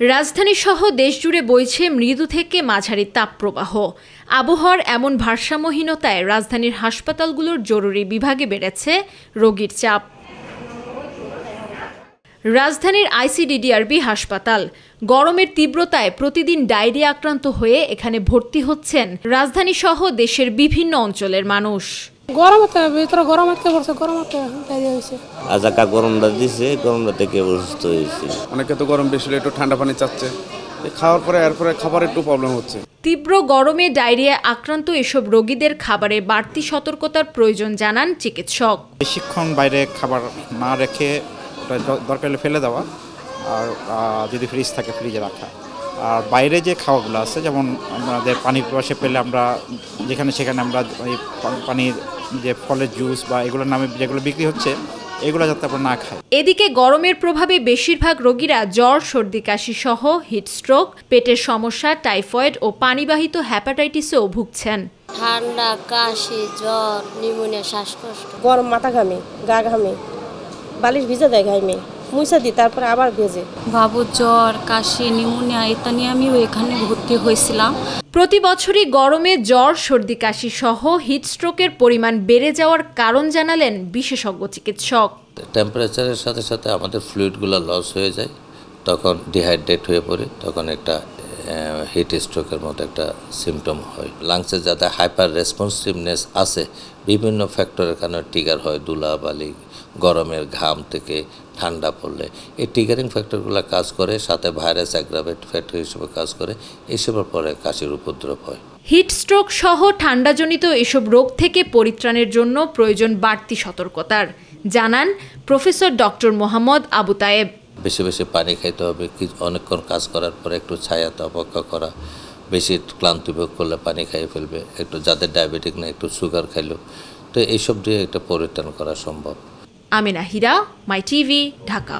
রাজধানীসহ দেশজুড়ে বইছে মৃদু থেকে মাঝারি তাপপ্রবাহ। আবহাওয়ার এমন ভারসাম্যহীনতায় রাজধানীর হাসপাতালগুলোর জরুরি বিভাগে বেড়েছে রোগীর চাপ। রাজধানীর আইসিডিডিআরবি হাসপাতাল গরমের তীব্রতায় প্রতিদিন ডায়রিয়া আক্রান্ত হয়ে এখানে ভর্তি হচ্ছেন রাজধানীসহ দেশের বিভিন্ন অঞ্চলের মানুষ। অনেকে তো গরম বেশি একটু ঠান্ডা পানি চাচ্ছে, খাওয়ার পরে এরপরে খাবার একটু প্রবলেম হচ্ছে। তীব্র গরমে ডায়রিয়া আক্রান্ত এসব রোগীদের খাবারে বাড়তি সতর্কতার প্রয়োজন জানান চিকিৎসক। বেশিক্ষণ বাইরে খাবার না রেখে দরকার হলে ফেলে দেওয়া, আর যদি ফ্রিজ থাকে ফ্রিজে রাখা। আর বাইরে যে খাওয়াগুলো আছে, যেমন আমাদের পানি পাশে পেলে আমরা যেখানে সেখানে আমরা ওই পানির যে ফলের জুস বা এগুলোর নামে যেগুলো বিক্রি হচ্ছে এগুলো যাতে আমরা না খাই। এদিকে গরমের প্রভাবে বেশিরভাগ রোগীরা জ্বর, সর্দি, কাশি সহ হিটস্ট্রোক, পেটের সমস্যা, টাইফয়েড ও পানিবাহিত হ্যাপাটাইটিসেও ভুগছেন। ঠান্ডা, কাশি, জ্বর, নিউমোনিয়া, শ্বাসকষ্ট, গরম মাথা ঘামে, গা ঘামে, বালিশ ভিজে দেয় ঘামে, মুছা দিই তারপরে আবার ভেজে। বাবু জ্বর, কাশি, নিউমোনিয়া এটা নিয়ে আমিও এখানে ভর্তি হয়েছিলাম। প্রতি বছরই গরমে জ্বর, সর্দি, কাশি সহ হিটস্ট্রোকের পরিমাণ বেড়ে যাওয়ার কারণ জানালেন বিশেষজ্ঞ চিকিৎসক। টেম্পারেচারের সাথে সাথে আমাদের ফ্লুইডগুলো লস হয়ে যায়, তখন ডিহাইড্রেট হয়ে পড়ে, তখন একটা হিট স্ট্রোকের মতো একটা সিমটম হয়। লাংসে যাতে হাইপার রেসপন্সিভনেস আছে, বিভিন্ন ফ্যাক্টরের কারণে ট্রিগার হয়, ধুলাবালি, গরমের ঘাম থেকে ঠান্ডা পড়লে এই ট্রিগারিং ফ্যাক্টরগুলো কাজ করে, সাথে ভাইরাস অ্যাগ্রাভেট ফ্যাক্টর হিসেবে কাজ করে, এসবের পরে কাশির উপদ্রব হয়। হিটস্ট্রোক সহ ঠান্ডাজনিত এসব রোগ থেকে পরিত্রাণের জন্য প্রয়োজন বাড়তি সতর্কতার, জানান প্রফেসর ডক্টর মোহাম্মদ আবু তায়েব। বেশি বেশি পানি খাইতে হবে, অনেকক্ষণ কাজ করার পরে একটু ছায়াতে অপেক্ষা করা, বেশি ক্লান্তি ভোগ করলে পানি খাইয়ে ফেলবে, একটু যাদের ডায়াবেটিক না একটু সুগার খাইলো, তো এইসব দিয়ে একটা পরিত্রাণ করা সম্ভব। আমিনা হিরা, মাই টিভি, ঢাকা।